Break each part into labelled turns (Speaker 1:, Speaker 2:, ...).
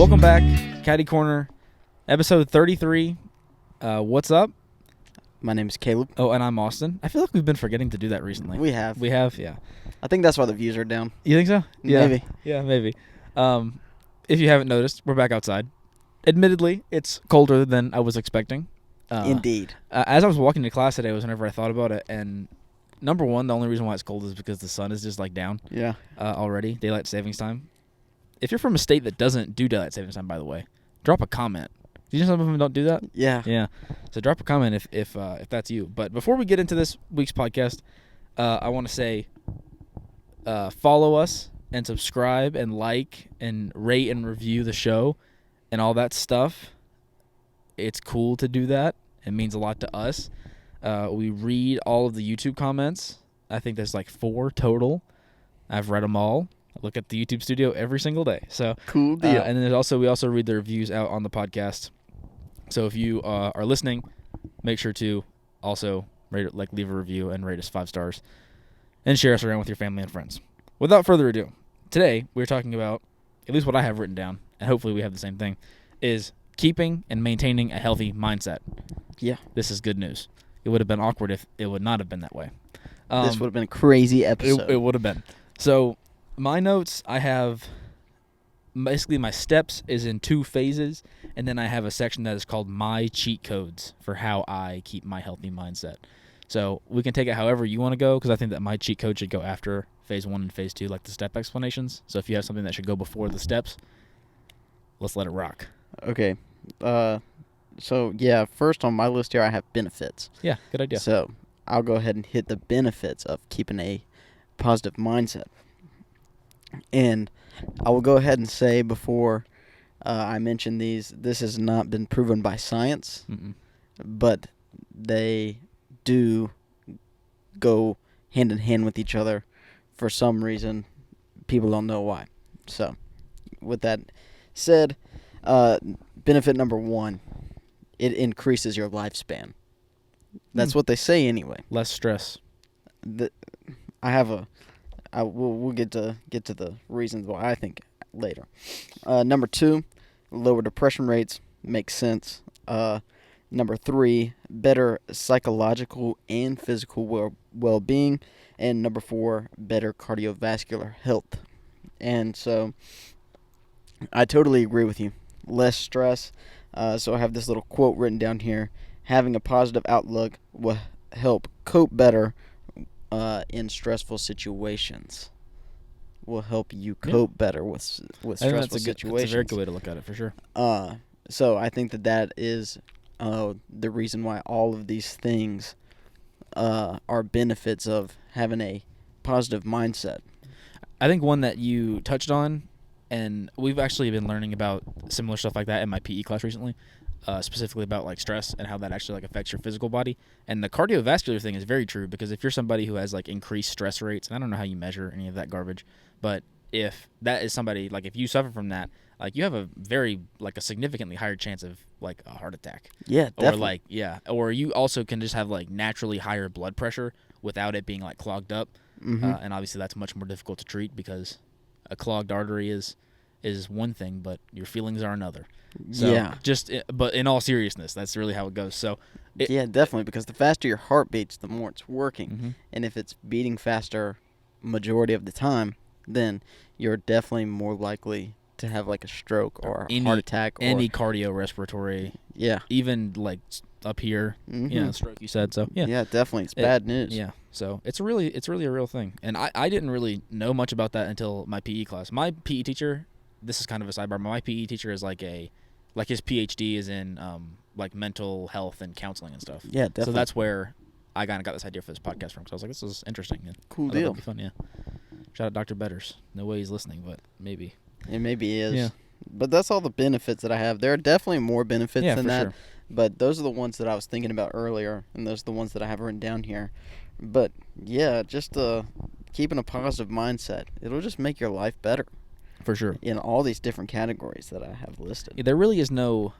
Speaker 1: Welcome back, Caddy Corner, episode 33. What's up?
Speaker 2: My name is Caleb.
Speaker 1: Oh, and I'm Austin. I feel like we've been forgetting to do that recently.
Speaker 2: We have.
Speaker 1: Yeah.
Speaker 2: I think that's why the views are down.
Speaker 1: You think so? Yeah.
Speaker 2: Maybe.
Speaker 1: Yeah, maybe. If you haven't noticed, we're back outside. Admittedly, it's colder than I was expecting.
Speaker 2: Indeed.
Speaker 1: As I was walking to class today was whenever I thought about it, and number one, the only reason why it's cold is because the sun is just like down.
Speaker 2: Yeah.
Speaker 1: Already, daylight savings time. If you're from a state that doesn't do daylight savings time, by the way, drop a comment. Do you know some of them don't do that?
Speaker 2: Yeah.
Speaker 1: Yeah. So drop a comment if that's you. But before we get into this week's podcast, I want to say follow us and subscribe and like and rate and review the show and all that stuff. It's cool to do that. It means a lot to us. We read all of the YouTube comments. I think there's like 4 total. I've read them all. I look at the YouTube studio every single day. So
Speaker 2: Cool deal.
Speaker 1: and then we also read the reviews out on the podcast. So if you are listening, make sure to also leave a review and rate us 5 stars and share us around with your family and friends. Without further ado, today we're talking about, at least what I have written down, and hopefully we have the same thing, is keeping and maintaining a healthy mindset.
Speaker 2: Yeah.
Speaker 1: This is good news. It would have been awkward if it would not have been that way.
Speaker 2: This would have been a crazy episode.
Speaker 1: It would have been. So my notes, I have basically my steps is in 2 phases, and then I have a section that is called my cheat codes for how I keep my healthy mindset. So we can take it however you want to go, because I think that my cheat code should go after phase 1 and phase 2, like the step explanations. So if you have something that should go before the steps, let's let it rock.
Speaker 2: Okay. So, yeah, first on my list here, I have benefits.
Speaker 1: Yeah, good idea.
Speaker 2: So, I'll go ahead and hit the benefits of keeping a positive mindset. And I will go ahead and say before I mention these, this has not been proven by science, but they do go hand in hand with each other for some reason. People don't know why. So, with that said, benefit number 1, it increases your lifespan. That's what they say anyway.
Speaker 1: Less stress.
Speaker 2: We'll get to the reasons why I think later. Number 2, lower depression rates. Makes sense. Number 3, better psychological and physical well-being. And number 4, better cardiovascular health. And so I totally agree with you. Less stress. So I have this little quote written down here. Having a positive outlook will help cope better in stressful situations. Will help you cope better with stressful situations.
Speaker 1: That's a very good way to look at it, for sure.
Speaker 2: So I think that is the reason why all of these things are benefits of having a positive mindset.
Speaker 1: I think one that you touched on, and we've actually been learning about similar stuff like that in my PE class recently, specifically about like stress and how that actually like affects your physical body. And the cardiovascular thing is very true, because if you're somebody who has like increased stress rates, and I don't know how you measure any of that garbage, but if that is somebody, like if you suffer from that, like you have a very like a significantly higher chance of like a heart attack.
Speaker 2: Yeah, definitely.
Speaker 1: Or you also can just have like naturally higher blood pressure without it being like clogged up. And obviously that's much more difficult to treat, because a clogged artery is one thing, but your feelings are another. So
Speaker 2: yeah.
Speaker 1: But in all seriousness, that's really how it goes. So
Speaker 2: yeah, definitely, because the faster your heart beats, the more it's working. And if it's beating faster majority of the time, then you're definitely more likely to have like a stroke or a heart attack. Or
Speaker 1: any cardiorespiratory.
Speaker 2: Yeah.
Speaker 1: Even like up here, stroke you said. So
Speaker 2: yeah, definitely. It's bad news.
Speaker 1: Yeah. So it's really a real thing. And I didn't really know much about that until my PE class. My PE teacher, this is kind of a sidebar, my PE teacher is like his PhD is in like mental health and counseling and stuff.
Speaker 2: Yeah, definitely.
Speaker 1: So that's where I kind of got this idea for this podcast from. So I was like, this is interesting. And
Speaker 2: cool deal.
Speaker 1: That'll be fun, yeah. Shout out Dr. Betters. No way he's listening, but maybe.
Speaker 2: It maybe is.
Speaker 1: Yeah.
Speaker 2: But that's all the benefits that I have. There are definitely more benefits than that.
Speaker 1: Sure.
Speaker 2: But those are the ones that I was thinking about earlier, and those are the ones that I have written down here. But, yeah, just keeping a positive mindset. It'll just make your life better.
Speaker 1: For sure.
Speaker 2: In all these different categories that I have listed.
Speaker 1: Yeah, there really is no...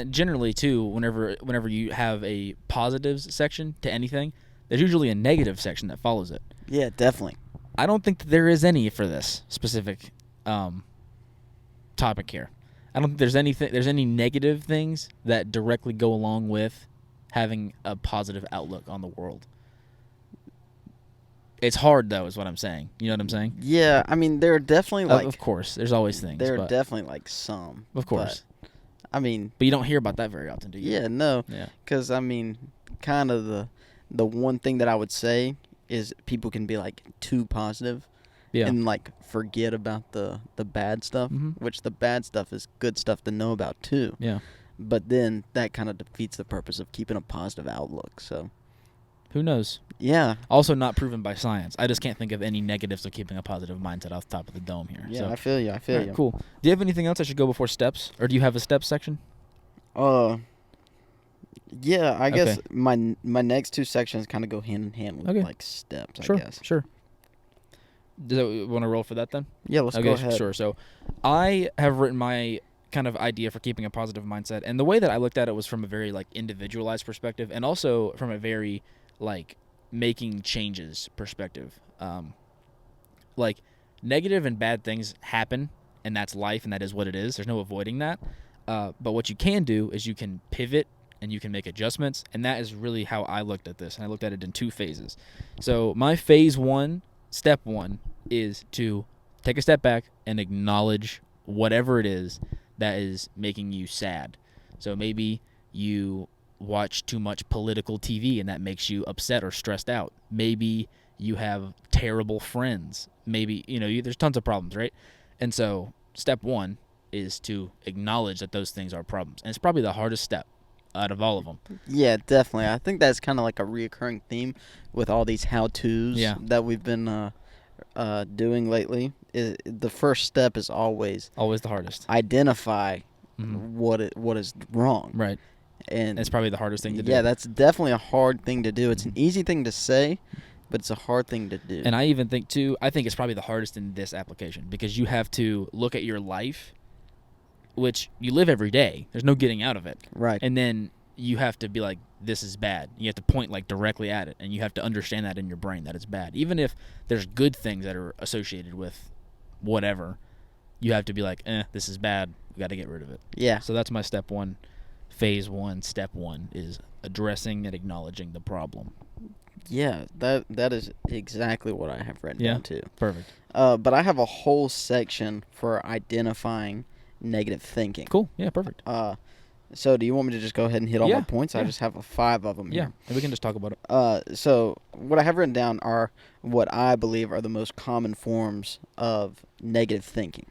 Speaker 1: generally, too, whenever you have a positives section to anything, there's usually a negative section that follows it.
Speaker 2: Yeah, definitely.
Speaker 1: I don't think that there is any for this specific topic here. I don't think there's any negative things that directly go along with having a positive outlook on the world. It's hard, though, is what I'm saying. You know what I'm saying?
Speaker 2: Yeah, I mean, there are definitely, like...
Speaker 1: of course, there's always things.
Speaker 2: There are definitely, like, some.
Speaker 1: Of course.
Speaker 2: But, I mean...
Speaker 1: But you don't hear about that very often, do you?
Speaker 2: Yeah, no.
Speaker 1: Yeah.
Speaker 2: Because, I mean, kind of the one thing that I would say is people can be, like, too positive.
Speaker 1: Yeah.
Speaker 2: And, like, forget about the bad stuff, which the bad stuff is good stuff to know about, too.
Speaker 1: Yeah.
Speaker 2: But then that kind of defeats the purpose of keeping a positive outlook, so...
Speaker 1: Who knows?
Speaker 2: Yeah.
Speaker 1: Also not proven by science. I just can't think of any negatives of keeping a positive mindset off the top of the dome here.
Speaker 2: Yeah,
Speaker 1: so.
Speaker 2: I feel you.
Speaker 1: Right, cool. Do you have anything else I should go before steps? Or do you have a steps section?
Speaker 2: Yeah, I guess my next two sections kind of go hand in hand with, like, steps, I guess.
Speaker 1: Sure. Do you want to roll for that then?
Speaker 2: Yeah, let's go ahead.
Speaker 1: Sure. So I have written my kind of idea for keeping a positive mindset. And the way that I looked at it was from a very, like, individualized perspective and also from a very... like making changes perspective. Like negative and bad things happen and that's life and that is what it is. There's no avoiding that. But what you can do is you can pivot and you can make adjustments. And that is really how I looked at this. And I looked at it in two phases. So my phase one, step one, is to take a step back and acknowledge whatever it is that is making you sad. So maybe you watch too much political TV and that makes you upset or stressed out. Maybe you have terrible friends. Maybe, there's tons of problems, right? And so step one is to acknowledge that those things are problems. And it's probably the hardest step out of all of them.
Speaker 2: Yeah, definitely. I think that's kind of like a reoccurring theme with all these how-tos that we've been doing lately. The first step is always
Speaker 1: the hardest.
Speaker 2: Identify what is wrong.
Speaker 1: Right.
Speaker 2: And
Speaker 1: it's probably the hardest thing to do.
Speaker 2: Yeah, that's definitely a hard thing to do. It's an easy thing to say, but it's a hard thing to do.
Speaker 1: And I even think, too, it's probably the hardest in this application because you have to look at your life, which you live every day. There's no getting out of it.
Speaker 2: Right.
Speaker 1: And then you have to be like, this is bad. You have to point, like, directly at it, and you have to understand that in your brain that it's bad. Even if there's good things that are associated with whatever, you have to be like, this is bad. We got to get rid of it.
Speaker 2: Yeah.
Speaker 1: So that's my step one. Phase one, step one is addressing and acknowledging the problem.
Speaker 2: Yeah, that is exactly what I have written down too.
Speaker 1: Perfect.
Speaker 2: But I have a whole section for identifying negative thinking.
Speaker 1: Cool. Yeah, perfect.
Speaker 2: So do you want me to just go ahead and hit all my points?
Speaker 1: Yeah.
Speaker 2: I just have 5 of them here.
Speaker 1: Yeah, and we can just talk about it.
Speaker 2: So what I have written down are what I believe are the most common forms of negative thinking.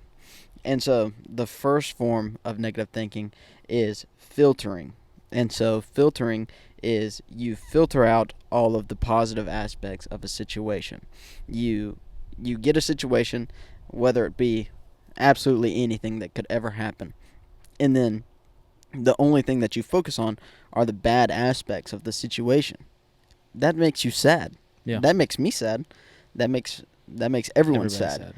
Speaker 2: And so the first form of negative thinking is filtering. And so filtering is you filter out all of the positive aspects of a situation. You get a situation, whether it be absolutely anything that could ever happen, and then the only thing that you focus on are the bad aspects of the situation. That makes you sad.
Speaker 1: Yeah.
Speaker 2: That makes me sad. That makes everyone sad.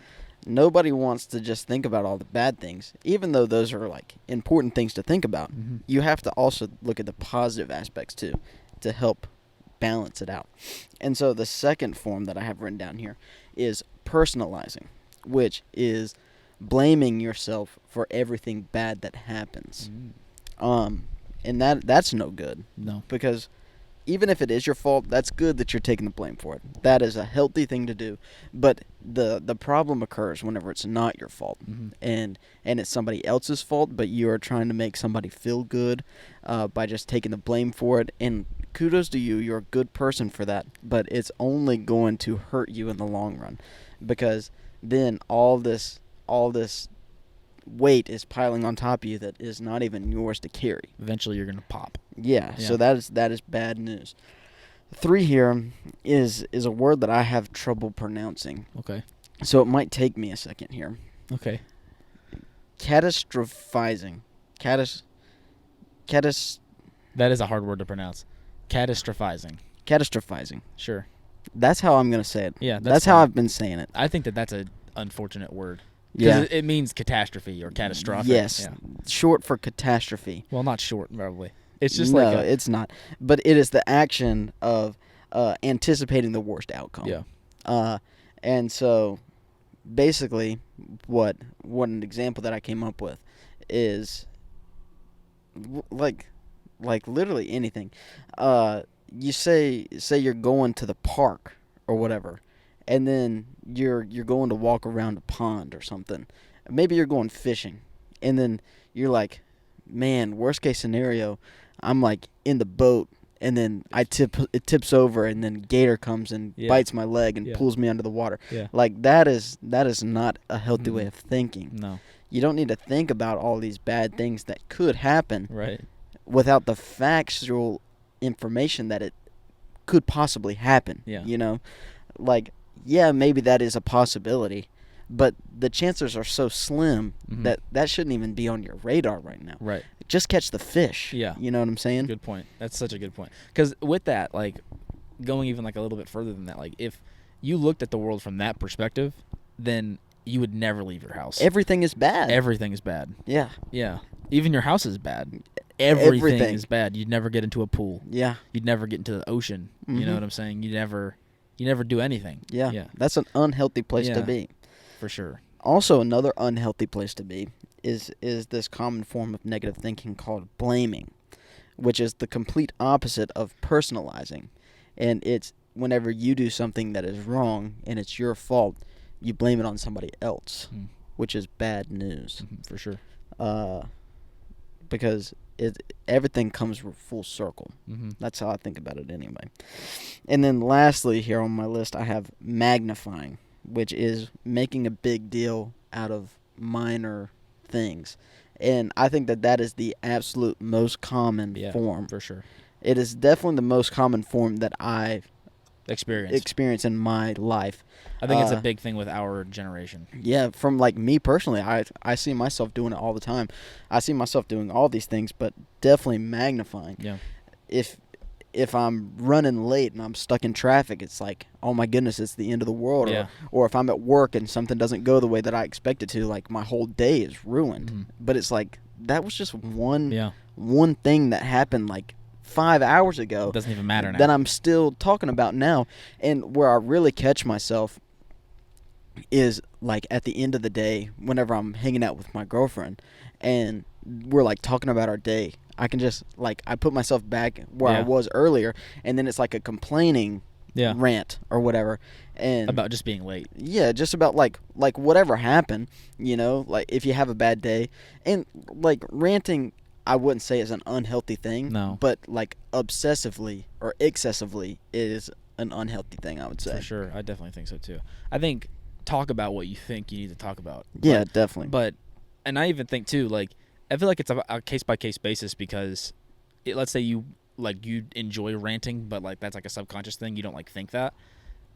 Speaker 2: Nobody wants to just think about all the bad things, even though those are, like, important things to think about. Mm-hmm. You have to also look at the positive aspects, too, to help balance it out. And so the second form that I have written down here is personalizing, which is blaming yourself for everything bad that happens. And that's no good.
Speaker 1: No.
Speaker 2: Because even if it is your fault, that's good that you're taking the blame for it. That is a healthy thing to do. But the problem occurs whenever it's not your fault, and it's somebody else's fault, but you are trying to make somebody feel good by just taking the blame for it. And kudos to you. You're a good person for that. But it's only going to hurt you in the long run, because then all this weight is piling on top of you that is not even yours to carry.
Speaker 1: Eventually you're going to pop.
Speaker 2: Yeah, so that is bad news. 3 here is a word that I have trouble pronouncing.
Speaker 1: Okay.
Speaker 2: So it might take me a second here.
Speaker 1: Okay.
Speaker 2: Catastrophizing. That
Speaker 1: is a hard word to pronounce. Catastrophizing. Sure.
Speaker 2: That's how I'm going to say it.
Speaker 1: Yeah,
Speaker 2: that's how I've been saying it.
Speaker 1: I think that's an unfortunate word.
Speaker 2: Yeah.
Speaker 1: It means catastrophe or catastrophic.
Speaker 2: Yes.
Speaker 1: Yeah.
Speaker 2: Short for catastrophe.
Speaker 1: Well, not short, probably. It's just
Speaker 2: no, it's not. But it is the action of anticipating the worst outcome.
Speaker 1: Yeah.
Speaker 2: And so basically, what an example that I came up with is like literally anything. You say you're going to the park or whatever, and then you're going to walk around a pond or something. Maybe you're going fishing, and then you're like, man, worst case scenario, I'm like in the boat, and then it tips over, and then gator comes and bites my leg and pulls me under the water.
Speaker 1: Yeah.
Speaker 2: Like that is not a healthy way of thinking.
Speaker 1: No.
Speaker 2: You don't need to think about all these bad things that could happen
Speaker 1: Right.
Speaker 2: without the factual information that it could possibly happen.
Speaker 1: Yeah.
Speaker 2: You know, like, yeah, maybe that is a possibility, but the chances are so slim that shouldn't even be on your radar right now.
Speaker 1: Right.
Speaker 2: Just catch the fish.
Speaker 1: Yeah.
Speaker 2: You know what I'm saying?
Speaker 1: Good point. That's such a good point. Because with that, like, going even like a little bit further than that, like, if you looked at the world from that perspective, then you would never leave your house.
Speaker 2: Everything is bad.
Speaker 1: Everything is bad.
Speaker 2: Yeah.
Speaker 1: Yeah. Even your house is bad. Everything is bad. You'd never get into a pool.
Speaker 2: Yeah.
Speaker 1: You'd never get into the ocean. You know what I'm saying? You never do anything.
Speaker 2: Yeah.
Speaker 1: Yeah.
Speaker 2: That's an unhealthy place to be.
Speaker 1: For sure.
Speaker 2: Also, another unhealthy place to be is this common form of negative thinking called blaming, which is the complete opposite of personalizing. And it's whenever you do something that is wrong and it's your fault, you blame it on somebody else, which is bad news.
Speaker 1: For sure.
Speaker 2: Because everything comes full circle. That's how I think about it anyway. And then lastly here on my list, I have magnifying, which is making a big deal out of minor things. And I think that is the absolute most common form.
Speaker 1: For sure.
Speaker 2: It is definitely the most common form that I've
Speaker 1: experienced
Speaker 2: in my life.
Speaker 1: I think it's a big thing with our generation.
Speaker 2: Yeah, from like me personally, I see myself doing it all the time. I see myself doing all these things, but definitely magnifying.
Speaker 1: Yeah.
Speaker 2: If I'm running late and I'm stuck in traffic, it's like, oh my goodness, it's the end of the world.
Speaker 1: Yeah.
Speaker 2: Or if I'm at work and something doesn't go the way that I expect it to, like my whole day is ruined. But it's like that was just one thing that happened like 5 hours ago.
Speaker 1: It doesn't even matter now.
Speaker 2: That I'm still talking about now. And where I really catch myself is like at the end of the day, whenever I'm hanging out with my girlfriend and we're like talking about our day, I can just like I put myself back where I was earlier, and then it's like a complaining rant or whatever, and
Speaker 1: about just being late.
Speaker 2: Yeah, just about like whatever happened, you know, like if you have a bad day, and like ranting, I wouldn't say is an unhealthy thing.
Speaker 1: No.
Speaker 2: But like obsessively or excessively is an unhealthy thing, I would say.
Speaker 1: For sure, I definitely think so too. I think talk about what you think you need to talk about.
Speaker 2: Yeah, definitely.
Speaker 1: But and I even think too, like I feel like it's a case by case basis because let's say you enjoy ranting, but like that's like a subconscious thing. You don't like think that.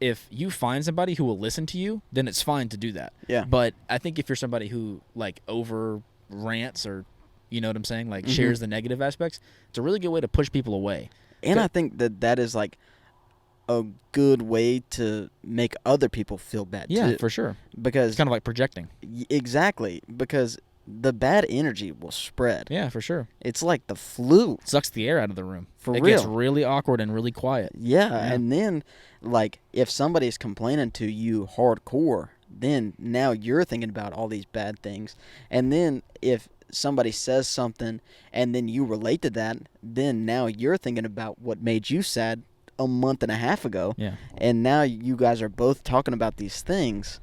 Speaker 1: If you find somebody who will listen to you, then it's fine to do that.
Speaker 2: Yeah.
Speaker 1: But I think if you're somebody who like over rants or you know what I'm saying, like shares the negative aspects, it's a really good way to push people away.
Speaker 2: And I think that is like a good way to make other people feel bad too.
Speaker 1: Yeah, for sure.
Speaker 2: Because
Speaker 1: it's kind of like projecting.
Speaker 2: Exactly, because the bad energy will spread.
Speaker 1: Yeah, for sure.
Speaker 2: It's like the flu.
Speaker 1: It sucks the air out of the room.
Speaker 2: For
Speaker 1: it
Speaker 2: real.
Speaker 1: It gets really awkward and really quiet.
Speaker 2: Yeah, and then like if somebody's complaining to you hardcore, then now you're thinking about all these bad things. And then if somebody says something and then you relate to that, then now you're thinking about what made you sad a month and a half ago.
Speaker 1: Yeah.
Speaker 2: And now you guys are both talking about these things.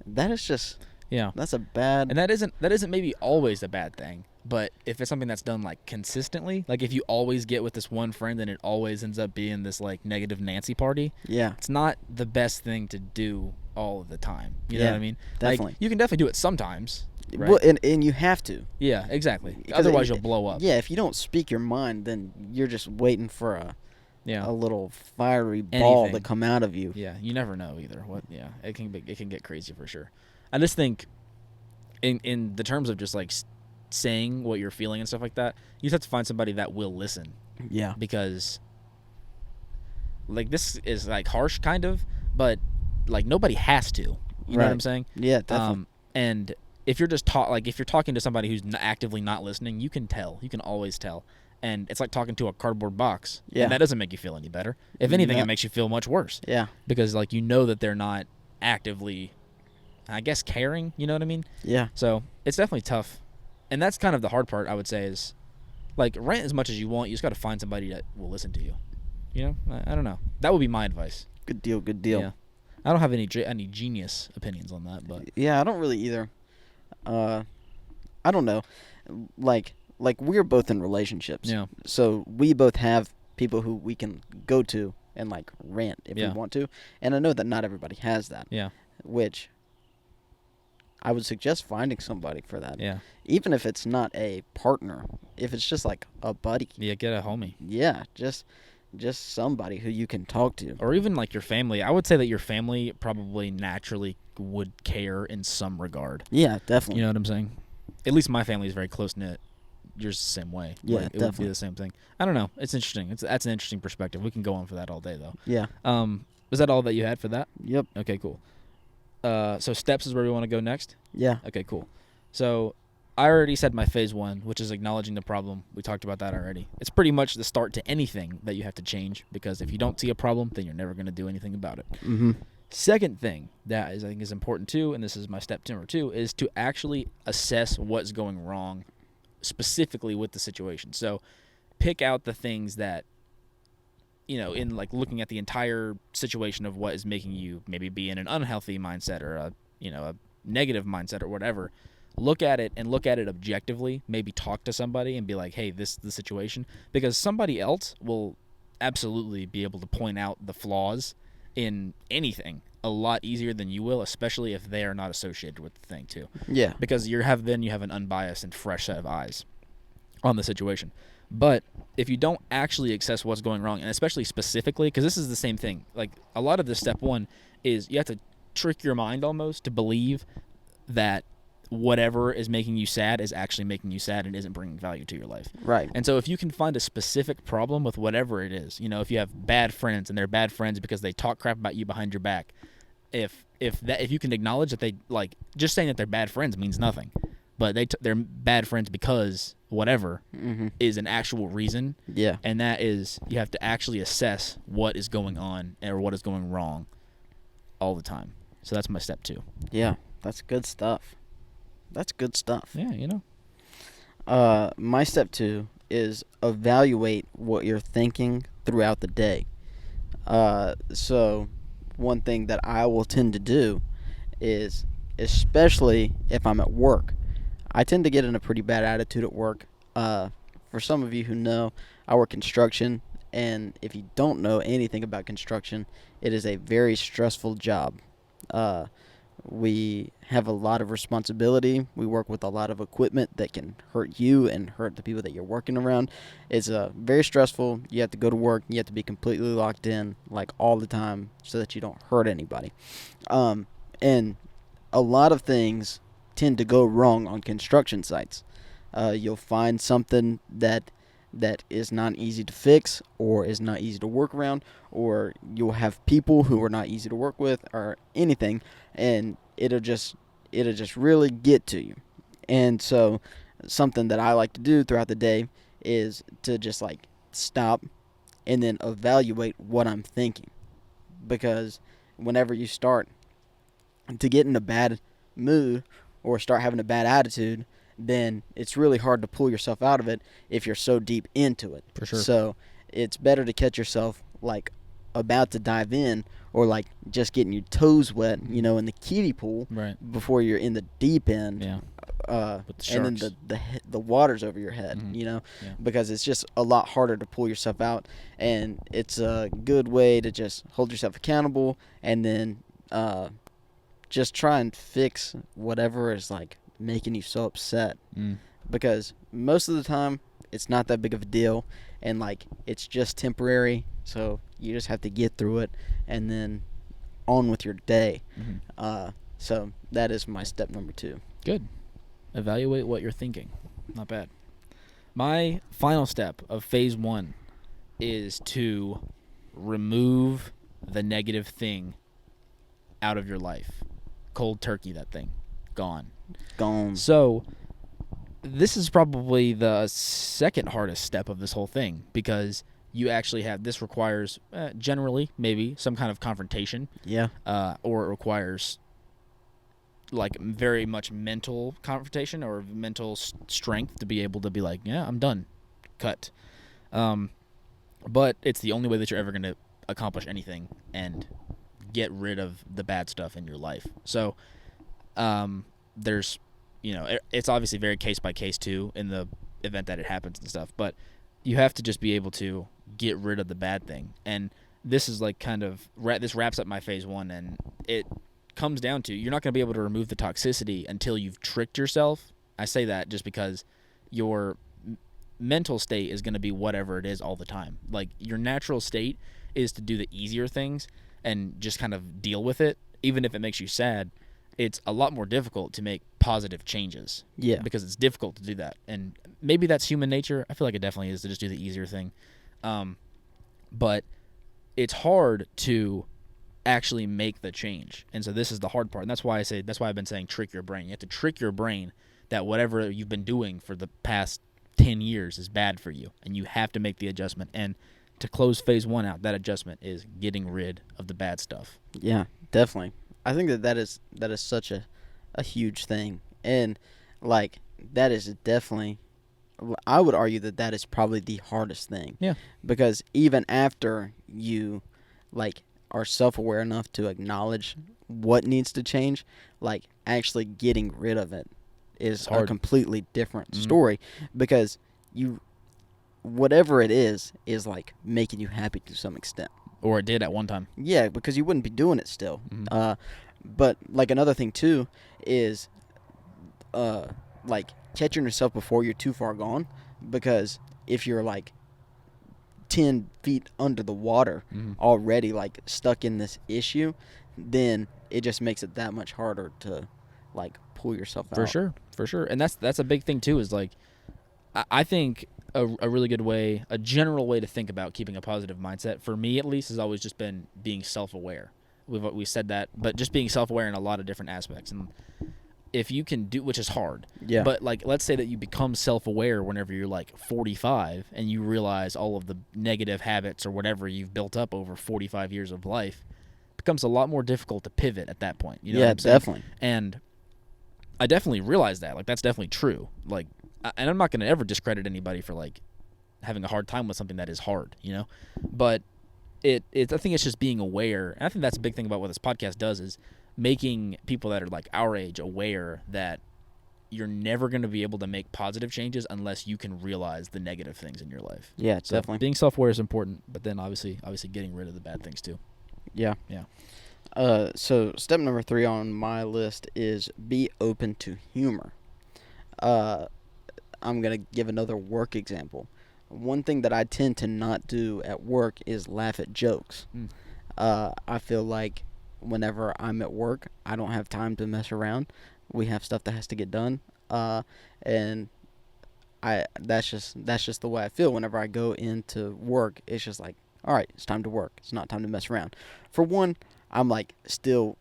Speaker 2: That is just that's a bad.
Speaker 1: And that isn't maybe always a bad thing, but if it's something that's done like consistently, like if you always get with this one friend and it always ends up being this like negative Nancy party, it's not the best thing to do all of the time. You know what I mean?
Speaker 2: Definitely.
Speaker 1: Like, you can definitely do it sometimes. Right?
Speaker 2: Well, and you have to.
Speaker 1: Yeah, exactly. Otherwise, you'll blow up.
Speaker 2: Yeah, if you don't speak your mind, then you're just waiting for a little fiery ball to come out of you.
Speaker 1: Yeah, you never know either. It can get crazy for sure. I just think, in the terms of just like saying what you're feeling and stuff like that, you just have to find somebody that will listen.
Speaker 2: Yeah.
Speaker 1: Because, like, this is like harsh, kind of, but like nobody has to. You know what I'm saying?
Speaker 2: Yeah, definitely.
Speaker 1: And if you're just if you're talking to somebody who's actively not listening, you can tell. You can always tell. And it's like talking to a cardboard box.
Speaker 2: Yeah.
Speaker 1: And that doesn't make you feel any better. If anything, it makes you feel much worse.
Speaker 2: Yeah.
Speaker 1: Because like you know that they're not actively I guess, caring. You know what I mean?
Speaker 2: Yeah.
Speaker 1: So it's definitely tough. And that's kind of the hard part, I would say, is like rant as much as you want. You just got to find somebody that will listen to you. You know, I don't know. That would be my advice.
Speaker 2: Good deal. Good deal.
Speaker 1: Yeah. I don't have any genius opinions on that, but
Speaker 2: Yeah, I don't really either. I don't know. Like we're both in relationships.
Speaker 1: yeah,
Speaker 2: So we both have people who we can go to and like rant if we
Speaker 1: Yeah.
Speaker 2: want to. And I know that not everybody has that.
Speaker 1: yeah,
Speaker 2: Which I would suggest finding somebody for that.
Speaker 1: yeah,
Speaker 2: Even if it's not a partner, if it's just like a buddy.
Speaker 1: yeah. Get a homie,
Speaker 2: Yeah, just somebody who you can talk to.
Speaker 1: or even like your family. I would say that your family probably naturally would care in some regard.
Speaker 2: Yeah, definitely.
Speaker 1: You know what I'm saying? At least my family is very close knit. Yours is the same way.
Speaker 2: Yeah,
Speaker 1: Like, it would be
Speaker 2: definitely.
Speaker 1: the same thing. I don't know. It's interesting. That's an interesting perspective. We can go on for that all day though.
Speaker 2: Yeah.
Speaker 1: Was that all that you had for that?
Speaker 2: Yep.
Speaker 1: Okay, cool. So steps is where we want to go next.
Speaker 2: Yeah.
Speaker 1: Okay, cool. So I already said my phase 1, which is acknowledging the problem. We talked about that already. It's pretty much the start to anything that you have to change, because if you don't see a problem, then you're never going to do anything about it.
Speaker 2: Mm-hmm.
Speaker 1: Second thing that is, I think, is important too, and this is my step number 2, is to actually assess what's going wrong specifically with the situation. So pick out the things that, you know, in like looking at the entire situation of what is making you maybe be in an unhealthy mindset or a negative mindset or whatever. Look at it and look at it objectively. Maybe talk to somebody and be like, hey, this is the situation. Because somebody else will absolutely be able to point out the flaws in anything a lot easier than you will, especially if they are not associated with the thing too.
Speaker 2: Yeah.
Speaker 1: Because you have an unbiased and fresh set of eyes on the situation. But if you don't actually assess what's going wrong, and especially specifically, because this is the same thing, like a lot of this step 1 is you have to trick your mind almost to believe that whatever is making you sad is actually making you sad and isn't bringing value to your life.
Speaker 2: Right.
Speaker 1: And so if you can find a specific problem with whatever it is, you know, if you have bad friends and they're bad friends because they talk crap about you behind your back, if you can acknowledge that they, like, just saying that they're bad friends means nothing, but they're bad friends because whatever
Speaker 2: Mm-hmm.
Speaker 1: is an actual reason,
Speaker 2: Yeah.
Speaker 1: and that is you have to actually assess what is going on or what is going wrong all the time. So that's my step 2.
Speaker 2: Yeah. That's good stuff. That's good stuff.
Speaker 1: Yeah, you know.
Speaker 2: My step 2 is evaluate what you're thinking throughout the day. So one thing that I will tend to do is, especially if I'm at work, I tend to get in a pretty bad attitude at work. For some of you who know, I work construction, and if you don't know anything about construction, it is a very stressful job. We have a lot of responsibility. We work with a lot of equipment that can hurt you and hurt the people that you're working around. It's very stressful. You have to go to work. You have to be completely locked in, like, all the time, so that you don't hurt anybody. And a lot of things tend to go wrong on construction sites. You'll find something that is not easy to fix or is not easy to work around, or you'll have people who are not easy to work with or anything, and it'll just really get to you. And so something that I like to do throughout the day is to just like stop and then evaluate what I'm thinking, because whenever you start to get in a bad mood or start having a bad attitude, then it's really hard to pull yourself out of it if you're so deep into it.
Speaker 1: For sure.
Speaker 2: So it's better to catch yourself like about to dive in, or like just getting your toes wet, you know, in the kiddie pool,
Speaker 1: Right.
Speaker 2: before you're in the deep end.
Speaker 1: Yeah. With the
Speaker 2: And then
Speaker 1: sharks.
Speaker 2: the water's over your head,
Speaker 1: Mhm.
Speaker 2: you know,
Speaker 1: Yeah.
Speaker 2: because it's just a lot harder to pull yourself out, and it's a good way to just hold yourself accountable, and then just try and fix whatever is like making you so upset, because most of the time it's not that big of a deal, and like it's just temporary, so you just have to get through it and then on with your day. So that is my step number 2.
Speaker 1: Good. Evaluate what you're thinking. Not bad. My final step of phase 1 is to remove the negative thing out of your life. Cold turkey, that thing. Gone.
Speaker 2: Gone.
Speaker 1: So this is probably the second hardest step of this whole thing, because you actually have, this requires generally maybe some kind of confrontation,
Speaker 2: Yeah.
Speaker 1: or it requires like very much mental confrontation or mental strength to be able to be like, yeah, I'm done, cut. But it's the only way that you're ever going to accomplish anything and get rid of the bad stuff in your life. So there's, it's obviously very case by case too in the event that it happens and stuff, but you have to just be able to get rid of the bad thing. And this is like kind of this wraps up my phase 1, and it comes down to you're not going to be able to remove the toxicity until you've tricked yourself. I say that just because your mental state is going to be whatever it is all the time. Like your natural state is to do the easier things and just kind of deal with it, even if it makes you sad. It's a lot more difficult to make positive changes.
Speaker 2: Yeah.
Speaker 1: Because it's difficult to do that. And maybe that's human nature. I feel like it definitely is to just do the easier thing. But it's hard to actually make the change. And so this is the hard part. And that's why I've been saying trick your brain. You have to trick your brain that whatever you've been doing for the past 10 years is bad for you. And you have to make the adjustment. And to close phase 1 out, that adjustment is getting rid of the bad stuff.
Speaker 2: Yeah, definitely. I think that is such a huge thing. And, like, that is definitely, I would argue that is probably the hardest thing.
Speaker 1: Yeah.
Speaker 2: Because even after you, like, are self-aware enough to acknowledge what needs to change, like, actually getting rid of it is a completely different story. Because whatever it is like making you happy to some extent.
Speaker 1: Or it did at one time.
Speaker 2: Yeah, because you wouldn't be doing it still. But, like, another thing, too, is, like, catching yourself before you're too far gone. Because if you're, like, 10 feet under the water already, like, stuck in this issue, then it just makes it that much harder to, like, pull yourself out.
Speaker 1: For sure. And that's a big thing, too, is, like, I think a really good way, a general way to think about keeping a positive mindset, for me at least, has always just been being self-aware. We said that, but just being self-aware in a lot of different aspects. And if you can do, which is hard, but like, let's say that you become self-aware whenever you're like 45 and you realize all of the negative habits or whatever you've built up over 45 years of life, it becomes a lot more difficult to pivot at that point. You know what I'm saying?
Speaker 2: Definitely.
Speaker 1: And I definitely realize that. Like, that's definitely true. Like, and I'm not going to ever discredit anybody for, like, having a hard time with something that is hard, But I think it's just being aware. And I think that's a big thing about what this podcast does, is making people that are, like, our age aware that you're never going to be able to make positive changes unless you can realize the negative things in your life.
Speaker 2: Yeah,
Speaker 1: so
Speaker 2: definitely.
Speaker 1: Being self-aware is important, but then obviously getting rid of the bad things too.
Speaker 2: Yeah. So step number 3 on my list is be open to humor. I'm going to give another work example. One thing that I tend to not do at work is laugh at jokes. I feel like whenever I'm at work, I don't have time to mess around. We have stuff that has to get done. And that's just the way I feel whenever I go into work. It's just like, all right, it's time to work. It's not time to mess around. For one, I'm like still,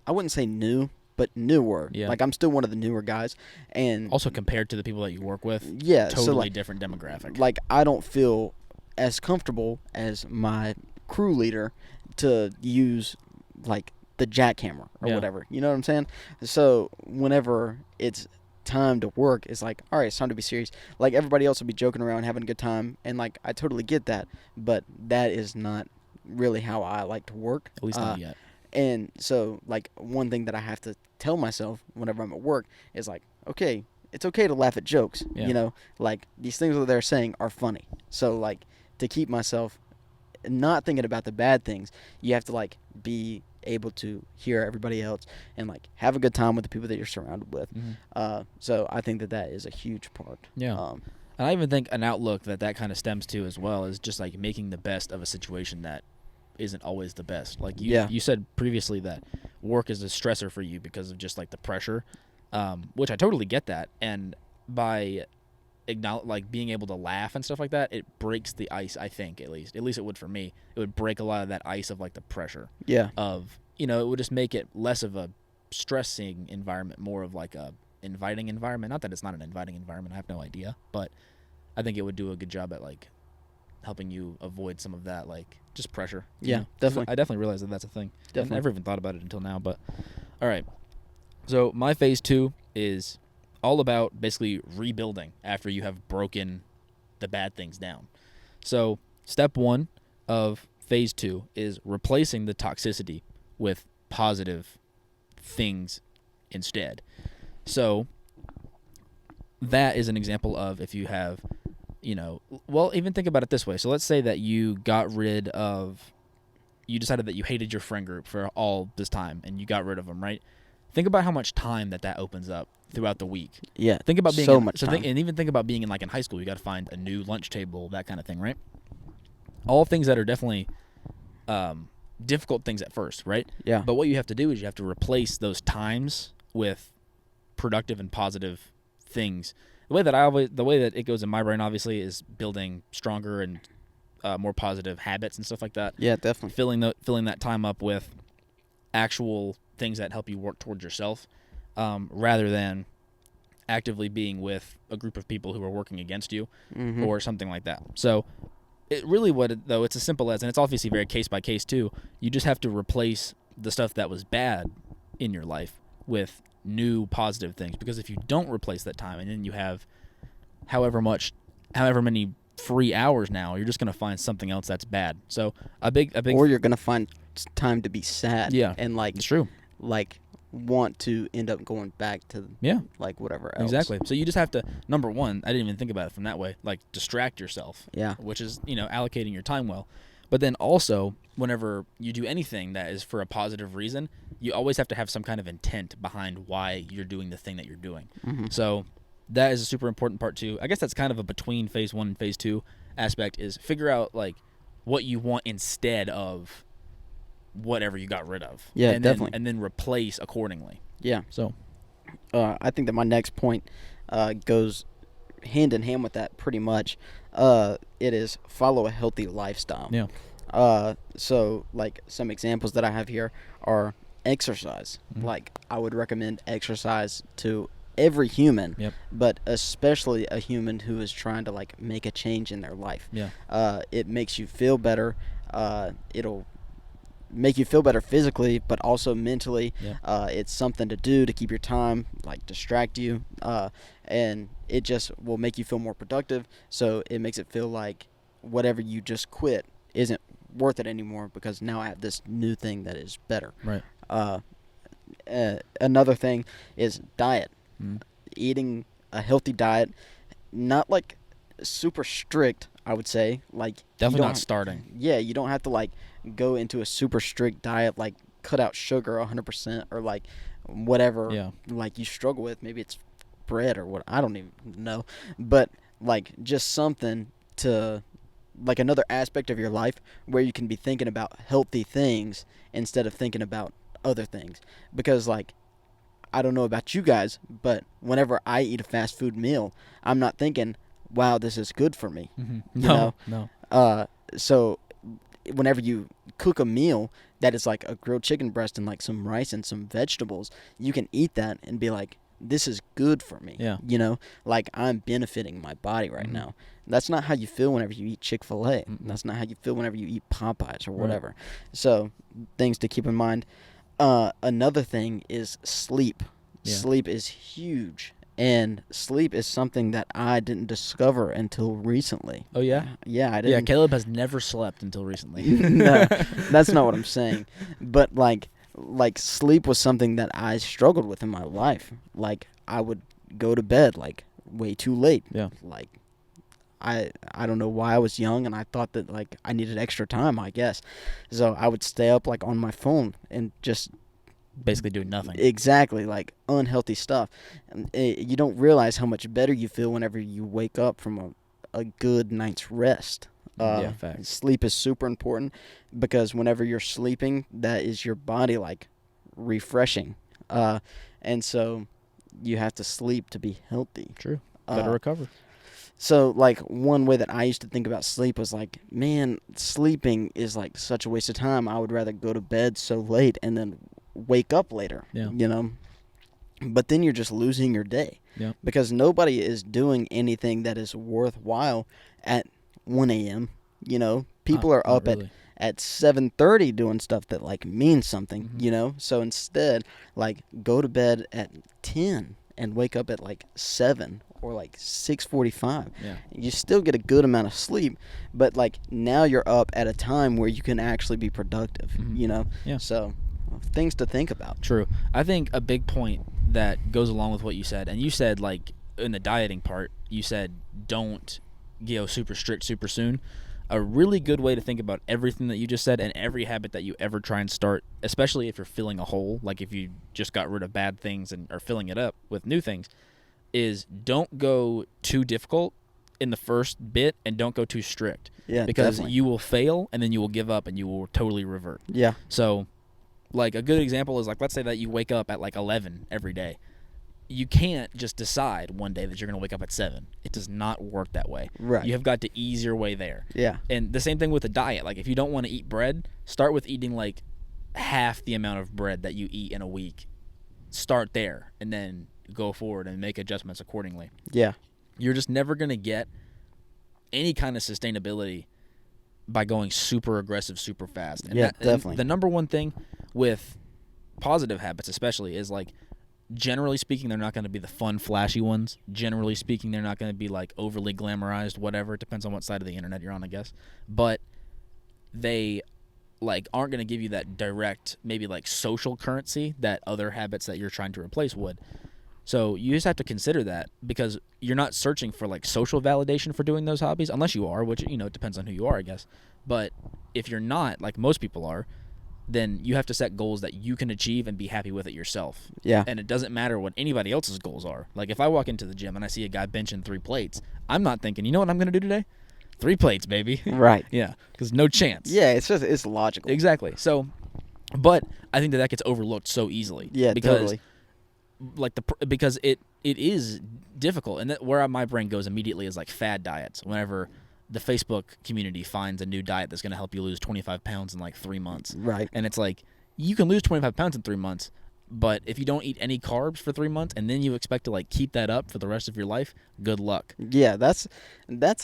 Speaker 2: I wouldn't say new, but newer.
Speaker 1: Yeah.
Speaker 2: Like, I'm still one of the newer guys. And
Speaker 1: also compared to the people that you work with,
Speaker 2: so
Speaker 1: totally
Speaker 2: like,
Speaker 1: different demographic.
Speaker 2: Like, I don't feel as comfortable as my crew leader to use, like, the jackhammer or whatever. You know what I'm saying? So whenever it's time to work, it's like, all right, it's time to be serious. Like, everybody else will be joking around, having a good time, and, like, I totally get that, but that is not really how I like to work.
Speaker 1: At least not yet.
Speaker 2: And so, like, one thing that I have to tell myself whenever I'm at work is, like, okay, it's okay to laugh at jokes. Like, these things that they're saying are funny. So, like, to keep myself not thinking about the bad things, you have to, like, be able to hear everybody else and, like, have a good time with the people that you're surrounded with. So I think that is a huge part.
Speaker 1: And I even think an outlook that kind of stems to as well is just, like, making the best of a situation that isn't always the best. Like, you said previously that work is a stressor for you because of just, like, the pressure, which I totally get that. And by being able to laugh and stuff like that, it breaks the ice. I think at least it would for me. It would break a lot of that ice of, like, the pressure. Of it would just make it less of a stressing environment, more of, like, a inviting environment. Not that it's not an inviting environment. I have no idea, but I think it would do a good job at, like, helping you avoid some of that, like, just pressure.
Speaker 2: Definitely.
Speaker 1: I definitely realize that that's a thing.
Speaker 2: Definitely.
Speaker 1: I never even thought about it until now, but all right. So my phase 2 is all about basically rebuilding after you have broken the bad things down. So step 1 of phase 2 is replacing the toxicity with positive things instead. So that is an example of if you have, well, even think about it this way. So let's say that you decided that you hated your friend group for all this time and you got rid of them, right? Think about how much time that opens up throughout the week.
Speaker 2: Yeah.
Speaker 1: Think about being
Speaker 2: so much time.
Speaker 1: and even think about being in high school. You got to find a new lunch table, that kind of thing, right? All things that are definitely difficult things at first, right?
Speaker 2: Yeah.
Speaker 1: But what you have to do is you have to replace those times with productive and positive things. The way that it goes in my brain, obviously, is building stronger and more positive habits and stuff like that.
Speaker 2: Yeah, definitely.
Speaker 1: Filling that time up with actual things that help you work towards yourself, rather than actively being with a group of people who are working against you, or something like that. So it really it's as simple as, and it's obviously very case by case too. You just have to replace the stuff that was bad in your life with new positive things, because if you don't replace that time and then you have however many free hours now, you're just going to find something else that's bad. So a big
Speaker 2: or you're going to find time to be sad.
Speaker 1: Yeah,
Speaker 2: and
Speaker 1: it's true.
Speaker 2: Want to end up going back to whatever else.
Speaker 1: Exactly. So you just have to, number one, I didn't even think about it from that way, distract yourself.
Speaker 2: Yeah.
Speaker 1: Which is, allocating your time well. But then also, whenever you do anything that is for a positive reason, you always have to have some kind of intent behind why you're doing the thing that you're doing. So that is a super important part too. I guess that's kind of a between phase 1 and phase 2 aspect, is figure out what you want instead of whatever you got rid of.
Speaker 2: Yeah, definitely.
Speaker 1: And then replace accordingly.
Speaker 2: Yeah.
Speaker 1: So
Speaker 2: I think that my next point goes hand in hand with that pretty much. It is follow a healthy lifestyle.
Speaker 1: Yeah.
Speaker 2: So some examples that I have here are exercise. I would recommend exercise to every human, but especially a human who is trying to make a change in their life.
Speaker 1: Yeah.
Speaker 2: It makes you feel better. It'll make you feel better physically, but also mentally. It's something to do to keep your time, distract you, and it just will make you feel more productive. So it makes it feel like whatever you just quit isn't worth it anymore, because now I have this new thing that is better.
Speaker 1: Right.
Speaker 2: Another thing is diet. Eating a healthy diet, not super strict, I would say.
Speaker 1: Definitely not starting.
Speaker 2: Yeah, you don't have to go into a super strict diet, cut out sugar 100%, or whatever you struggle with. Maybe it's bread or what, I don't even know. But just something to another aspect of your life where you can be thinking about healthy things instead of thinking about other things. Because I don't know about you guys, but whenever I eat a fast food meal, I'm not thinking, wow, this is good for me.
Speaker 1: No.
Speaker 2: So whenever you cook a meal that is a grilled chicken breast and some rice and some vegetables, you can eat that and be like, this is good for me.
Speaker 1: Yeah.
Speaker 2: I'm benefiting my body right now. That's not how you feel whenever you eat Chick-fil-A. That's not how you feel whenever you eat Popeyes or whatever. Right. So things to keep in mind. Another thing is sleep. Yeah. Sleep is huge. And sleep is something that I didn't discover until recently.
Speaker 1: Oh, yeah?
Speaker 2: Yeah, I didn't.
Speaker 1: Yeah, Caleb has never slept until recently.
Speaker 2: No, that's not what I'm saying. But, sleep was something that I struggled with in my life. I would go to bed, way too late.
Speaker 1: Yeah.
Speaker 2: I don't know why I was young, and I thought that, I needed extra time, I guess. So I would stay up, on my phone and just
Speaker 1: basically doing nothing.
Speaker 2: Exactly, unhealthy stuff. And you don't realize how much better you feel whenever you wake up from a good night's rest.
Speaker 1: Yeah, facts.
Speaker 2: Sleep is super important, because whenever you're sleeping, that is your body refreshing. And so you have to sleep to be healthy.
Speaker 1: True. Better recover.
Speaker 2: So, one way that I used to think about sleep was man, sleeping is such a waste of time. I would rather go to bed so late and then wake up later.
Speaker 1: Yeah.
Speaker 2: But then you're just losing your day.
Speaker 1: Yeah.
Speaker 2: Because nobody is doing anything that is worthwhile at 1 a.m. People are up
Speaker 1: really.
Speaker 2: at 7:30 doing stuff that like means something,
Speaker 1: Mhm.
Speaker 2: you know? So instead, like go to bed at 10 and wake up at like 7 or like 6:45.
Speaker 1: Yeah.
Speaker 2: You still get a good amount of sleep, but like now you're up at a time where you can actually be productive,
Speaker 1: Mhm.
Speaker 2: you know?
Speaker 1: Yeah.
Speaker 2: So things to think about.
Speaker 1: True. I think a big point that goes along with what you said, and you said like in the dieting part, you said don't go super strict super soon. A really good way to think about everything that you just said and every habit that you ever try and start, especially if you're filling a hole, like if you just got rid of bad things and are filling it up with new things, is don't go too difficult in the first bit and don't go too strict.
Speaker 2: Yeah,
Speaker 1: because
Speaker 2: definitely.
Speaker 1: you will fail and then you will give up and you will totally revert.
Speaker 2: Yeah.
Speaker 1: So like a good example is like let's say that you wake up at like 11 every day. You can't just decide one day that you're going to wake up at 7. It does not work that way.
Speaker 2: Right.
Speaker 1: You have got to ease your way there.
Speaker 2: Yeah.
Speaker 1: And the same thing with a diet. Like if you don't want to eat bread, start with eating like half the amount of bread that you eat in a week. Start there and then go forward and make adjustments accordingly.
Speaker 2: Yeah.
Speaker 1: You're just never going to get any kind of sustainability by going super aggressive super fast. And
Speaker 2: Yeah, definitely.
Speaker 1: And the number one thing with positive habits especially is like generally speaking they're not going to be the fun flashy ones. Generally speaking they're not going to be like overly glamorized, whatever. It depends on what side of the internet you're on, I guess. But they like aren't going to give you that direct maybe like social currency that other habits that you're trying to replace would. So you just have to consider that because you're not searching for like social validation for doing those hobbies unless you are, which it depends on who you are, I guess. But if you're not, like most people are, then you have to set goals that you can achieve and be happy with it yourself.
Speaker 2: Yeah.
Speaker 1: And it doesn't matter what anybody else's goals are. Like if I walk into the gym and I see a guy benching 3 plates, I'm not thinking, you know what I'm going to do today? 3 plates, baby.
Speaker 2: Right.
Speaker 1: Yeah, because no chance.
Speaker 2: Yeah, it's logical.
Speaker 1: Exactly. So, but I think that gets overlooked so easily.
Speaker 2: Yeah,
Speaker 1: because,
Speaker 2: totally.
Speaker 1: Like because it is difficult, and that where my brain goes immediately is like fad diets. Whenever the Facebook community finds a new diet that's going to help you lose 25 pounds in like 3 months,
Speaker 2: Right.
Speaker 1: and it's like you can lose 25 pounds in 3 months, but if you don't eat any carbs for 3 months and then you expect to like keep that up for the rest of your life, good luck.
Speaker 2: Yeah, that's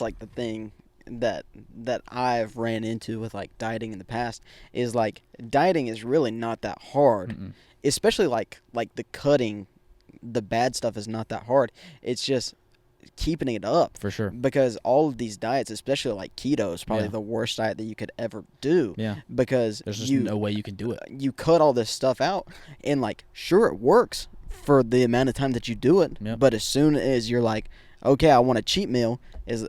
Speaker 2: like the thing that I've ran into with like dieting in the past is like dieting is really not that hard.
Speaker 1: Mm-mm.
Speaker 2: Especially like the cutting the bad stuff is not that hard. It's just keeping it up.
Speaker 1: For sure.
Speaker 2: Because all of these diets, especially like keto, is probably
Speaker 1: Yeah.
Speaker 2: the worst diet that you could ever do.
Speaker 1: Yeah.
Speaker 2: Because
Speaker 1: There's just no way you can do it.
Speaker 2: You cut all this stuff out, and like sure it works for the amount of time that you do it.
Speaker 1: Yep.
Speaker 2: But as soon as you're like, okay, I want a cheat meal, is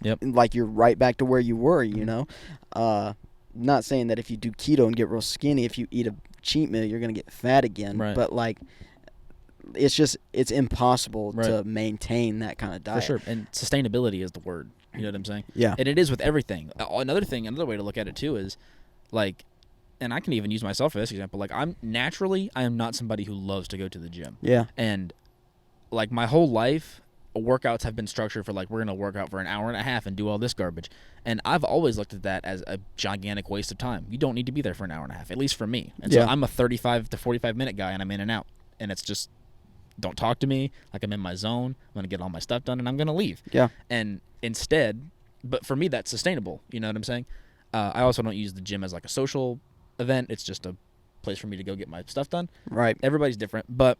Speaker 1: Yep.
Speaker 2: like you're right back to where you were. You know, not saying that if you do keto and get real skinny, if you eat a cheat meal, you're gonna get fat again.
Speaker 1: Right.
Speaker 2: But like, it's impossible
Speaker 1: Right.
Speaker 2: to maintain that kind of diet.
Speaker 1: For sure. And sustainability is the word. You know what I'm saying?
Speaker 2: Yeah.
Speaker 1: And it is with everything. Another way to look at it too is like, and I can even use myself for this example. Like I am not somebody who loves to go to the gym.
Speaker 2: Yeah.
Speaker 1: And like my whole life, workouts have been structured for like we're gonna work out for an hour and a half and do all this garbage. And I've always looked at that as a gigantic waste of time. You don't need to be there for an hour and a half, at least for me. And so
Speaker 2: Yeah.
Speaker 1: I'm a 35 to 45 minute guy, and I'm in and out. And it's just don't talk to me. Like I'm in my zone. I'm gonna get all my stuff done, and I'm gonna leave.
Speaker 2: Yeah.
Speaker 1: And instead, but for me, that's sustainable. You know what I'm saying? I also don't use the gym as like a social event. It's just a place for me to go get my stuff done.
Speaker 2: Right.
Speaker 1: Everybody's different, but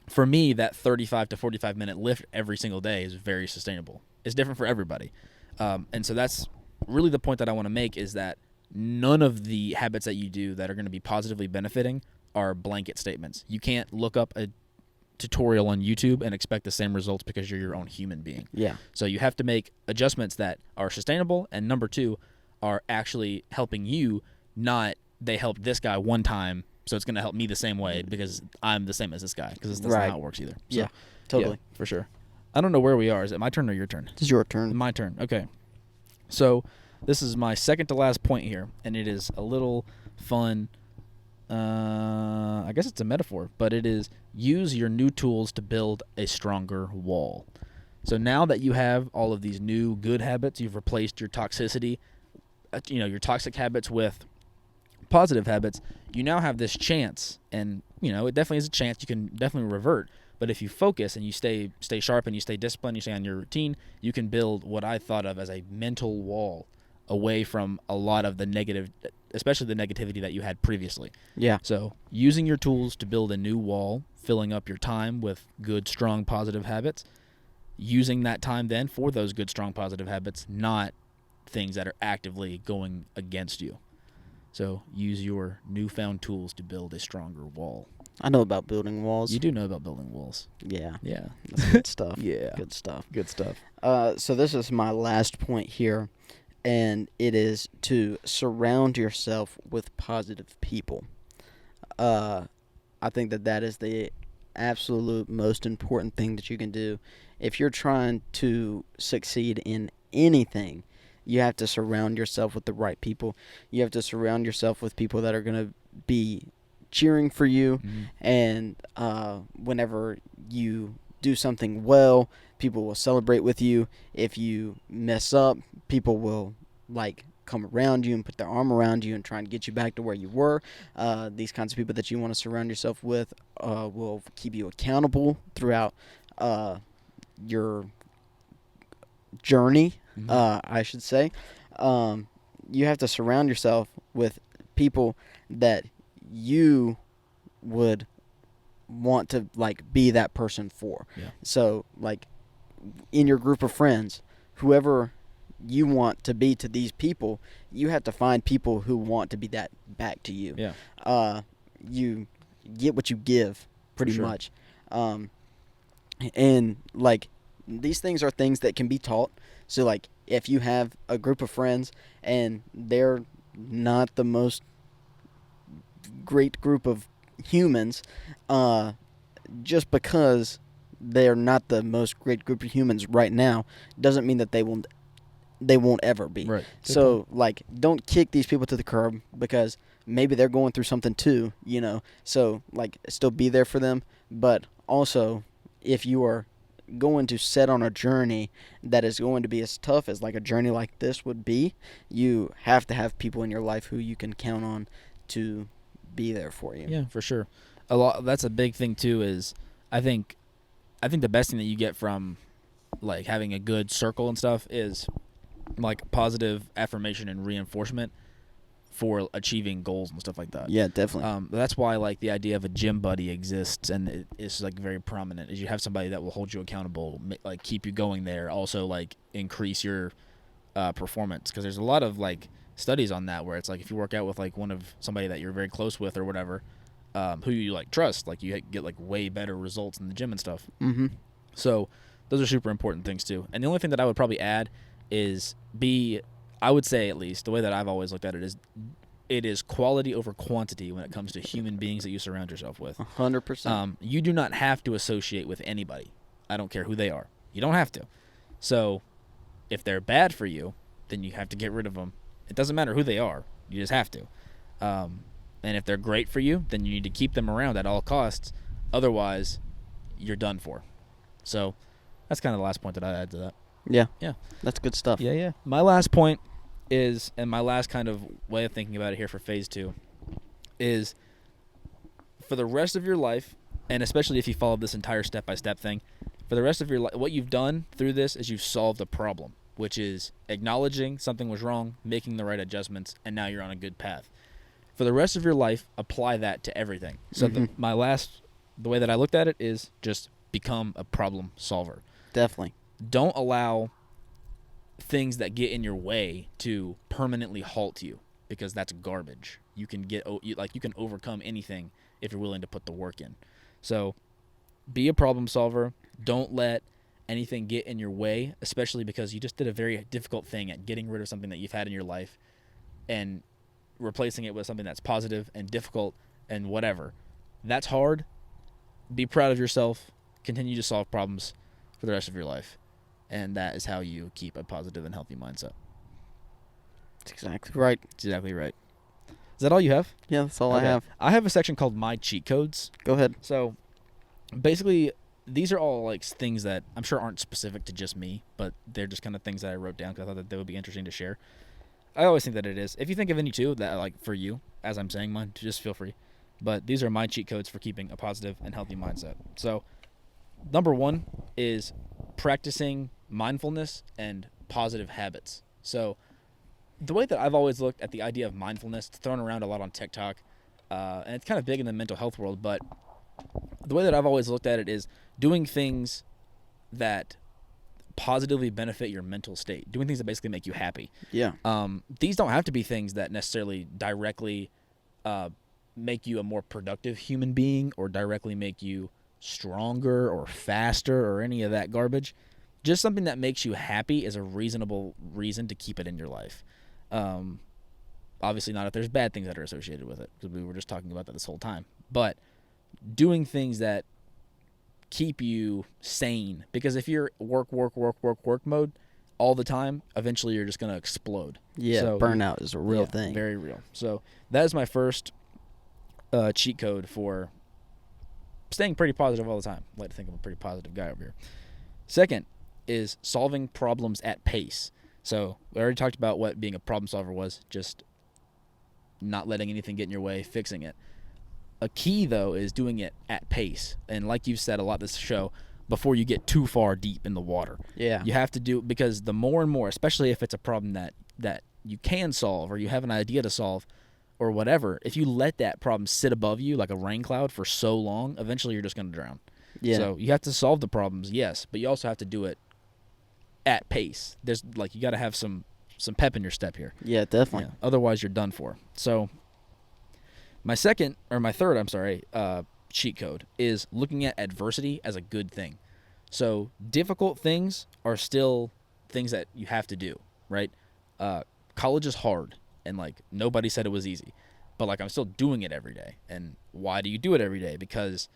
Speaker 1: for me, that 35 to 45 minute lift every single day is very sustainable. It's different for everybody. And so that's really the point that I want to make is that none of the habits that you do that are going to be positively benefiting are blanket statements. You can't look up a tutorial on YouTube and expect the same results because you're your own human being.
Speaker 2: Yeah.
Speaker 1: So you have to make adjustments that are sustainable, and number 2 are actually helping you, not they helped this guy one time, so it's going to help me the same way because I'm the same as this guy, because that's
Speaker 2: Right.
Speaker 1: not how it works either. So,
Speaker 2: Yeah. Totally.
Speaker 1: yeah, for sure. I don't know where we are. Is it my turn or your turn?
Speaker 2: It's your turn.
Speaker 1: My turn. Okay. So this is my second to last point here, and it is a little fun. I guess it's a metaphor, but it is use your new tools to build a stronger wall. So now that you have all of these new good habits, you've replaced your toxicity, your toxic habits with positive habits, you now have this chance, and it definitely is a chance. You can definitely revert, but if you focus and you stay sharp and you stay disciplined, you stay on your routine, you can build what I thought of as a mental wall away from a lot of the negative, especially the negativity that you had previously.
Speaker 2: Yeah.
Speaker 1: So using your tools to build a new wall, filling up your time with good, strong, positive habits, using that time then for those good, strong, positive habits, not things that are actively going against you. So use your newfound tools to build a stronger wall.
Speaker 2: I know about building walls.
Speaker 1: You do know about building walls.
Speaker 2: Yeah.
Speaker 1: Yeah.
Speaker 2: That's good stuff.
Speaker 1: Yeah.
Speaker 2: Good stuff.
Speaker 1: Good stuff.
Speaker 2: So this is my last point here, and it is to surround yourself with positive people. I think that is the absolute most important thing that you can do. If you're trying to succeed in anything, you have to surround yourself with the right people. You have to surround yourself with people that are going to be cheering for you.
Speaker 1: Mm-hmm.
Speaker 2: And whenever you do something well, people will celebrate with you. If you mess up, people will come around you and put their arm around you and try and get you back to where you were. These kinds of people that you want to surround yourself with will keep you accountable throughout your journey, I should say. You have to surround yourself with people that you would want to be that person for.
Speaker 1: Yeah.
Speaker 2: So in your group of friends, whoever you want to be to these people, you have to find people who want to be that back to you.
Speaker 1: Yeah.
Speaker 2: You get what you give, pretty
Speaker 1: sure.
Speaker 2: much. And these things are things that can be taught. So if you have a group of friends and they're not the most great group of humans, just because they're not the most great group of humans right now doesn't mean that they won't ever be.
Speaker 1: Right.
Speaker 2: So don't kick these people to the curb, because maybe they're going through something too, So still be there for them, but also if you are going to set on a journey that is going to be as tough as a journey like this would be, you have to have people in your life who you can count on to be there for you.
Speaker 1: Yeah, for sure. That's a big thing too. Is I think the best thing that you get from having a good circle and stuff is positive affirmation and reinforcement for achieving goals and stuff like that.
Speaker 2: Yeah, definitely.
Speaker 1: That's why the idea of a gym buddy exists, and it is very prominent. Is you have somebody that will hold you accountable, keep you going there, also increase your performance, because there's a lot of studies on that where it's if you work out with somebody that you're very close with or whatever, who you trust, you get way better results in the gym and stuff.
Speaker 2: Mm-hmm.
Speaker 1: So those are super important things too. And the only thing that I would probably add is I would say, at least the way that I've always looked at it is quality over quantity when it comes to human beings that you surround yourself with.
Speaker 2: 100%.
Speaker 1: You do not have to associate with anybody. I don't care who they are. You don't have to. So if they're bad for you, then you have to get rid of them. It doesn't matter who they are. You just have to. And if they're great for you, then you need to keep them around at all costs. Otherwise, you're done for. So that's kind of the last point that I add to that.
Speaker 2: Yeah.
Speaker 1: Yeah.
Speaker 2: That's good stuff.
Speaker 1: Yeah. My last point is, and my last kind of way of thinking about it here for phase 2, is for the rest of your life, and especially if you follow this entire step-by-step thing, for the rest of your life, what you've done through this is you've solved a problem, which is acknowledging something was wrong, making the right adjustments, and now you're on a good path. For the rest of your life, apply that to everything. So the way that I looked at it is just become a problem solver.
Speaker 2: Definitely.
Speaker 1: Don't allow things that get in your way to permanently halt you, because that's garbage. You can overcome anything if you're willing to put the work in. So be a problem solver. Don't let anything get in your way, especially because you just did a very difficult thing at getting rid of something that you've had in your life and replacing it with something that's positive and difficult and whatever. That's hard. Be proud of yourself. Continue to solve problems for the rest of your life. And that is how you keep a positive and healthy mindset.
Speaker 2: That's exactly right.
Speaker 1: That's exactly right. Is that all you have?
Speaker 2: Yeah, that's all
Speaker 1: Okay.
Speaker 2: I have.
Speaker 1: I have a section called My Cheat Codes.
Speaker 2: Go ahead.
Speaker 1: So basically, these are all things that I'm sure aren't specific to just me, but they're just kind of things that I wrote down because I thought that they would be interesting to share. I always think that it is. If you think of any too that for you, as I'm saying mine, just feel free. But these are my cheat codes for keeping a positive and healthy mindset. So number 1 is practicing mindfulness and positive habits. So the way that I've always looked at the idea of mindfulness, it's thrown around a lot on TikTok, and it's kind of big in the mental health world, but the way that I've always looked at it is doing things that positively benefit your mental state, doing things that basically make you happy.
Speaker 2: Yeah.
Speaker 1: These don't have to be things that necessarily directly make you a more productive human being or directly make you stronger or faster or any of that garbage. Just something that makes you happy is a reasonable reason to keep it in your life. Obviously not if there's bad things that are associated with it, because we were just talking about that this whole time. But doing things that keep you sane, because if you're work mode all the time, eventually you're just going to explode.
Speaker 2: Yeah,
Speaker 1: so,
Speaker 2: burnout is a real thing.
Speaker 1: Very real. So that is my first cheat code for staying pretty positive all the time. I like to think I'm a pretty positive guy over here. Second is solving problems at pace. So we already talked about what being a problem solver was, just not letting anything get in your way, fixing it. A key, though, is doing it at pace. And like you've said a lot this show, before you get too far deep in the water.
Speaker 2: Yeah.
Speaker 1: You have to do, because the more and more, especially if it's a problem that you can solve or you have an idea to solve or whatever, if you let that problem sit above you like a rain cloud for so long, eventually you're just going to drown.
Speaker 2: Yeah.
Speaker 1: So you have to solve the problems, yes, but you also have to do it at pace. There's like, you got to have some pep in your step here.
Speaker 2: Yeah, definitely.
Speaker 1: Yeah, otherwise you're done for. So my third cheat code is looking at adversity as a good thing. So difficult things are still things that you have to do, right? College is hard, and like nobody said it was easy, but like I'm still doing it every day. And why do you do it every day? Because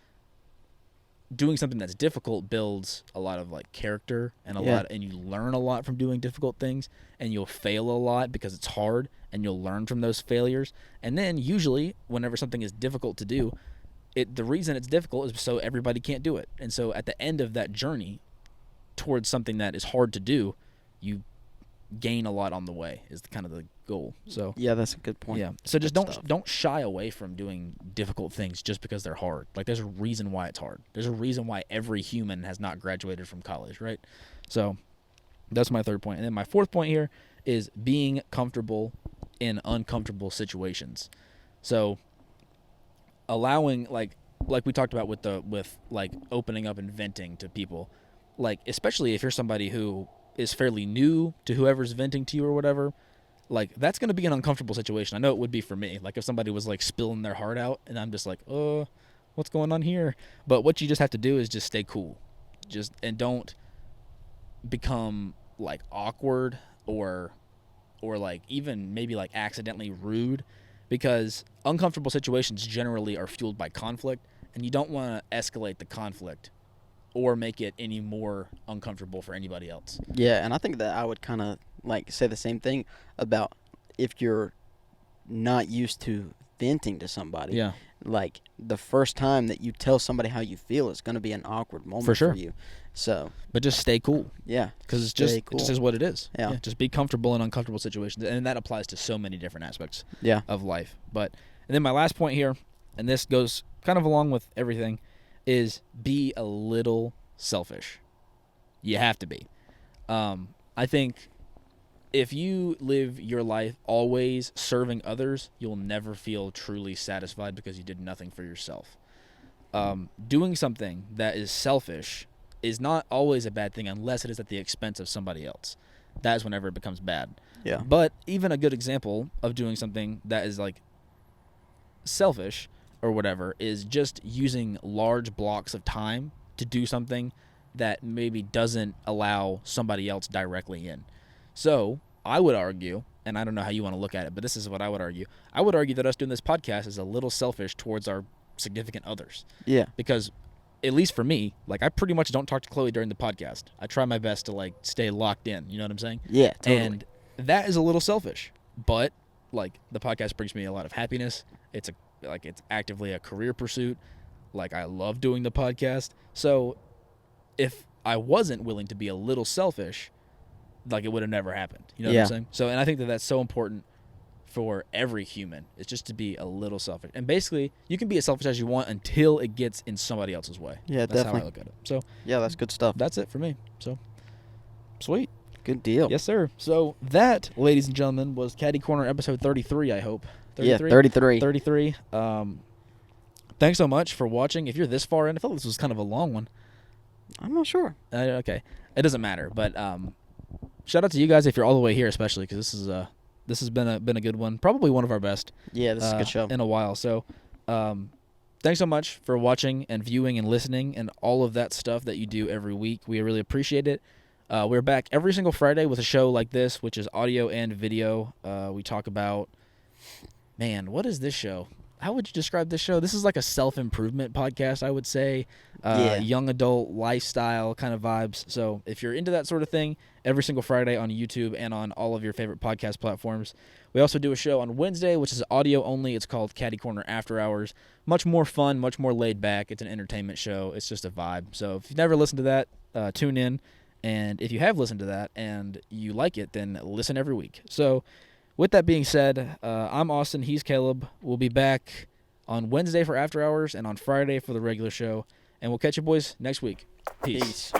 Speaker 1: doing something that's difficult builds a lot of like character and and you learn a lot from doing difficult things, and you'll fail a lot because it's hard, and you'll learn from those failures. And then usually whenever something is difficult to do, the reason it's difficult is so everybody can't do it. And so at the end of that journey towards something that is hard to do, you gain a lot on the way is kind of the goal. So
Speaker 2: yeah, that's a good point.
Speaker 1: Yeah. So just
Speaker 2: Good stuff.
Speaker 1: don't shy away from doing difficult things just because they're hard. Like there's a reason why it's hard. There's a reason why every human has not graduated from college, right? So that's my third point. And then my fourth point here is being comfortable in uncomfortable situations. So allowing like we talked about with like opening up and venting to people, like especially if you're somebody who is fairly new to whoever's venting to you or whatever, like that's going to be an uncomfortable situation. I know it would be for me. Like if somebody was like spilling their heart out and I'm just like, oh, what's going on here? But what you just have to do is just stay cool, and don't become like awkward or like even maybe like accidentally rude, because uncomfortable situations generally are fueled by conflict, and you don't want to escalate the conflict or make it any more uncomfortable for anybody else.
Speaker 2: Yeah, and I think that I would kind of like say the same thing about if you're not used to venting to somebody.
Speaker 1: Yeah.
Speaker 2: Like the first time that you tell somebody how you feel is going to be an awkward moment
Speaker 1: For sure.
Speaker 2: for you. So,
Speaker 1: but just stay cool.
Speaker 2: Yeah.
Speaker 1: Because it just is what it is.
Speaker 2: Yeah.
Speaker 1: Just be comfortable in uncomfortable situations, and that applies to so many different aspects
Speaker 2: Yeah.
Speaker 1: of life. And then my last point here, and this goes kind of along with everything, is be a little selfish. You have to be. I think if you live your life always serving others, you'll never feel truly satisfied because you did nothing for yourself. Doing something that is selfish is not always a bad thing unless it is at the expense of somebody else. That is whenever it becomes bad.
Speaker 2: Yeah.
Speaker 1: But even a good example of doing something that is like selfish or whatever is just using large blocks of time to do something that maybe doesn't allow somebody else directly in. So I would argue, and I don't know how you want to look at it, but this is what I would argue. I would argue that us doing this podcast is a little selfish towards our significant others.
Speaker 2: Yeah.
Speaker 1: Because at least for me, like I pretty much don't talk to Chloe during the podcast. I try my best to like stay locked in. You know what I'm saying?
Speaker 2: Yeah, totally.
Speaker 1: And that is a little selfish, but like the podcast brings me a lot of happiness. It's actively a career pursuit. Like I love doing the podcast. So if I wasn't willing to be a little selfish, like it would have never happened. You know what I'm saying? So, and I think that that's so important for every human. It's just to be a little selfish. And basically, you can be as selfish as you want until it gets in somebody else's way.
Speaker 2: Yeah,
Speaker 1: that's
Speaker 2: definitely.
Speaker 1: how I look at it. So
Speaker 2: yeah, that's good stuff.
Speaker 1: that's it for me. So sweet.
Speaker 2: Good deal.
Speaker 1: Yes, sir. So that, ladies and gentlemen, was Caddy Corner episode 33, I hope.
Speaker 2: 33? Yeah, 33.
Speaker 1: 33. Thanks so much for watching. If you're this far in, I felt this was kind of a long one.
Speaker 2: I'm not sure.
Speaker 1: Okay. It doesn't matter, but shout out to you guys if you're all the way here, especially because this has been a good one. Probably one of our best.
Speaker 2: Yeah, this is a good show.
Speaker 1: In a while. So thanks so much for watching and viewing and listening and all of that stuff that you do every week. We really appreciate it. We're back every single Friday with a show like this, which is audio and video. We talk about, man, what is this show? How would you describe this show? This is like a self-improvement podcast, I would say. Young adult lifestyle kind of vibes. So if you're into that sort of thing, every single Friday on YouTube and on all of your favorite podcast platforms. We also do a show on Wednesday, which is audio only. It's called Caddy Corner After Hours. Much more fun, much more laid back. It's an entertainment show. It's just a vibe. So if you've never listened to that, tune in. And if you have listened to that and you like it, then listen every week. So with that being said, I'm Austin. He's Caleb. We'll be back on Wednesday for After Hours and on Friday for the regular show. And we'll catch you boys next week. Peace.